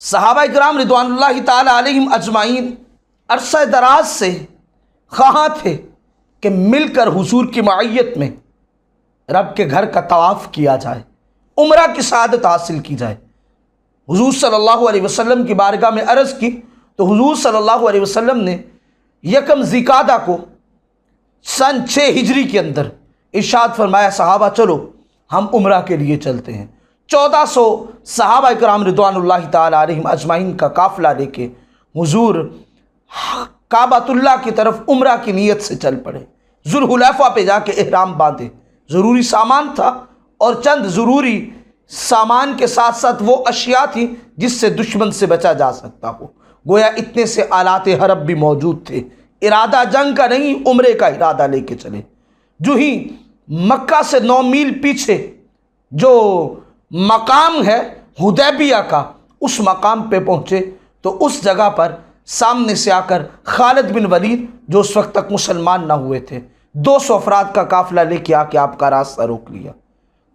صحابہ کرام رضوان اللہ تعالی علیہم اجمعین عرصہ دراز سے خواہاں تھے کہ مل کر حضور کی معیت میں رب کے گھر کا طواف کیا جائے، عمرہ کی سعادت حاصل کی جائے۔ حضور صلی اللہ علیہ وسلم کی بارگاہ میں عرض کی تو حضور صلی اللہ علیہ وسلم نے یکم ذی-القعدہ کو سن 6 ہجری کے اندر ارشاد فرمایا، صحابہ چلو ہم عمرہ کے لیے چلتے ہیں۔ 1400 صحابہ کرام رضوان اللہ تعالی علیہم اجمعین کا قافلہ لے کے حضور کعبۃ اللہ کی طرف عمرہ کی نیت سے چل پڑے۔ ذوالحلیفہ پہ جا کے احرام باندھے، ضروری سامان تھا اور چند ضروری سامان کے ساتھ ساتھ وہ اشیاء تھی جس سے دشمن سے بچا جا سکتا ہو، گویا اتنے سے آلات حرب بھی موجود تھے۔ ارادہ جنگ کا نہیں، عمرے کا ارادہ لے کے چلے۔ جو ہی مکہ سے 9 میل پیچھے جو مقام ہے حدیبیہ کا، اس مقام پہ پہنچے تو اس جگہ پر سامنے سے آ کر خالد بن ولید جو اس وقت تک مسلمان نہ ہوئے تھے، 200 افراد کا قافلہ لے کے آ کے آپ کا راستہ روک لیا۔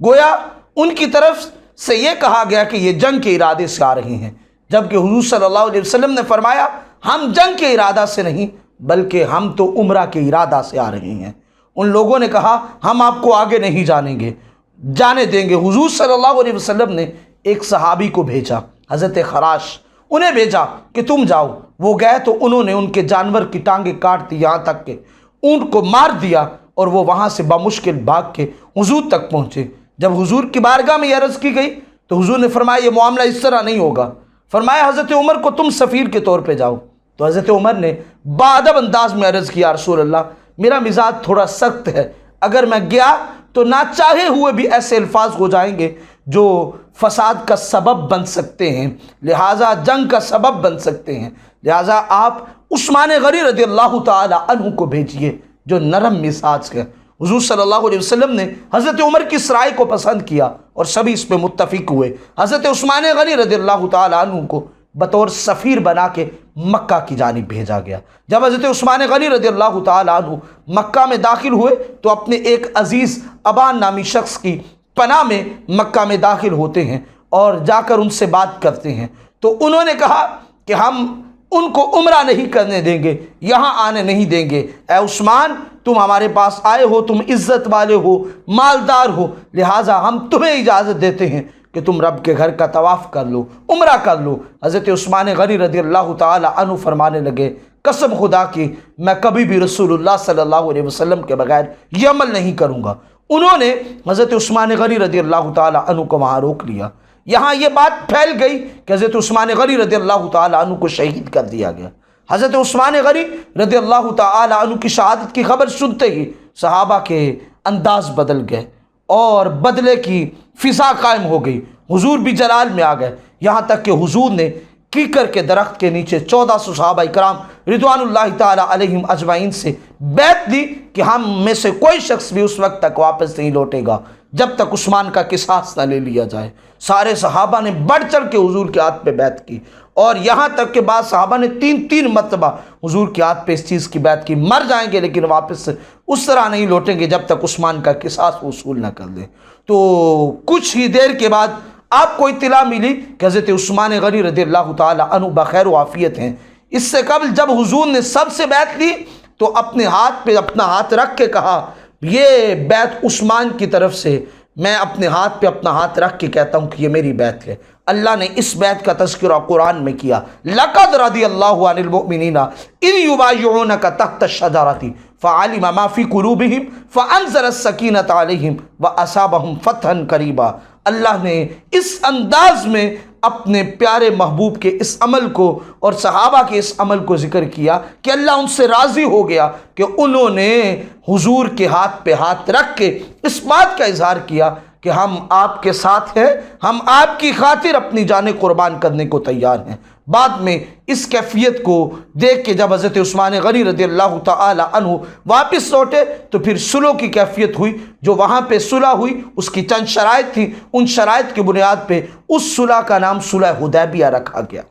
گویا ان کی طرف سے یہ کہا گیا کہ یہ جنگ کے ارادے سے آ رہے ہیں، جبکہ حضور صلی اللہ علیہ وسلم نے فرمایا ہم جنگ کے ارادہ سے نہیں بلکہ ہم تو عمرہ کے ارادہ سے آ رہے ہیں۔ ان لوگوں نے کہا ہم آپ کو آگے نہیں جانے دیں گے۔ حضور صلی اللہ علیہ وسلم نے ایک صحابی کو بھیجا، حضرت خراش، انہیں بھیجا کہ تم جاؤ۔ وہ گئے تو انہوں نے ان کے جانور کی ٹانگیں کاٹ دی، یہاں تک کہ اونٹ کو مار دیا، اور وہ وہاں سے بمشکل بھاگ کے حضور تک پہنچے۔ جب حضور کی بارگاہ میں یہ عرض کی گئی تو حضور نے فرمایا یہ معاملہ اس طرح نہیں ہوگا۔ فرمایا حضرت عمر کو تم سفیر کے طور پہ جاؤ۔ تو حضرت عمر نے باادب انداز میں عرض کیا، رسول اللہ میرا مزاج تھوڑا سخت ہے، اگر میں گیا تو نہ چاہے ہوئے بھی ایسے الفاظ ہو جائیں گے جو فساد کا سبب بن سکتے ہیں، لہٰذا جنگ کا سبب بن سکتے ہیں، لہٰذا آپ عثمان غنی رضی اللہ تعالی عنہ کو بھیجیے جو نرم مزاج ہے۔ حضور صلی اللہ علیہ وسلم نے حضرت عمر کی اس رائے کو پسند کیا اور سبھی اس پہ متفق ہوئے۔ حضرت عثمان غنی رضی اللہ تعالی عنہ کو بطور سفیر بنا کے مکہ کی جانب بھیجا گیا۔ جب حضرت عثمان غنی رضی اللہ تعالی عنہ مکہ میں داخل ہوئے تو اپنے ایک عزیز ابان نامی شخص کی پناہ میں مکہ میں داخل ہوتے ہیں اور جا کر ان سے بات کرتے ہیں۔ تو انہوں نے کہا کہ ہم ان کو عمرہ نہیں کرنے دیں گے، یہاں آنے نہیں دیں گے۔ اے عثمان تم ہمارے پاس آئے ہو، تم عزت والے ہو، مالدار ہو، لہٰذا ہم تمہیں اجازت دیتے ہیں کہ تم رب کے گھر کا طواف کر لو، عمرہ کر لو۔ حضرت عثمان غنی رضی اللہ تعالی عنہ فرمانے لگے قسم خدا کی میں کبھی بھی رسول اللہ صلی اللہ علیہ وسلم کے بغیر یہ عمل نہیں کروں گا۔ انہوں نے حضرت عثمان غنی رضی اللہ تعالی عنہ کو وہاں روک لیا۔ یہاں یہ بات پھیل گئی کہ حضرت عثمان غنی رضی اللہ تعالی عنہ کو شہید کر دیا گیا۔ حضرت عثمان غنی رضی اللہ تعالی عنہ کی شہادت کی خبر سنتے ہی صحابہ کے انداز بدل گئے اور بدلے کی فضا قائم ہو گئی، حضور بھی جلال میں آ گئے، یہاں تک کہ حضور نے کیکر کے درخت کے نیچے 1400 صحابہ کرام رضوان اللہ تعالی علیہم اجمعین سے بیعت دی کہ ہم میں سے کوئی شخص بھی اس وقت تک واپس نہیں لوٹے گا جب تک عثمان کا قصاص نہ لے لیا جائے۔ سارے صحابہ نے بڑھ چڑھ کے حضور کے ہاتھ پہ بیعت کی، اور یہاں تک کہ بعض صحابہ نے 3 مرتبہ حضور کے ہاتھ پہ اس چیز کی بیعت کی، مر جائیں گے لیکن واپس اس طرح نہیں لوٹیں گے جب تک عثمان کا قصاص وصول نہ کر لیں۔ تو کچھ ہی دیر کے بعد آپ کو اطلاع ملی کہ حضرت عثمان غنی رضی اللہ تعالی عنہ بخیر و عافیت ہیں۔ اس سے قبل جب حضور نے سب سے بیعت لی تو اپنے ہاتھ پہ اپنا ہاتھ رکھ کے کہا یہ بیعت عثمان کی طرف سے، میں اپنے ہاتھ پہ اپنا ہاتھ رکھ کے کہتا ہوں کہ یہ میری بیعت ہے۔ اللہ نے اس بیعت کا تذکرہ قرآن میں کیا، لَقَدْ رَضِيَ اللَّهُ عَنِ الْمُؤْمِنِينَ إِذْ يُبَايِعُونَكَ تَحْتَ الشَّجَرَةِ فَعَلِمَ مَا فِي قُلُوبِهِمْ فَأَنزَلَ السَّكِينَةَ عَلَيْهِمْ وَأَصَابَهُمْ فَتْحًا قَرِيبًا۔ اللہ نے اس انداز میں اپنے پیارے محبوب کے اس عمل کو اور صحابہ کے اس عمل کو ذکر کیا کہ اللہ ان سے راضی ہو گیا کہ انہوں نے حضور کے ہاتھ پہ ہاتھ رکھ کے اس بات کا اظہار کیا کہ ہم آپ کے ساتھ ہیں، ہم آپ کی خاطر اپنی جانیں قربان کرنے کو تیار ہیں۔ بعد میں اس کیفیت کو دیکھ کے جب حضرت عثمان غنی رضی اللہ تعالی عنہ واپس لوٹے تو پھر صلح کی کیفیت ہوئی، جو وہاں پہ صلح ہوئی اس کی چند شرائط تھیں، ان شرائط کی بنیاد پہ اس صلح کا نام صلح حدیبیہ رکھا گیا۔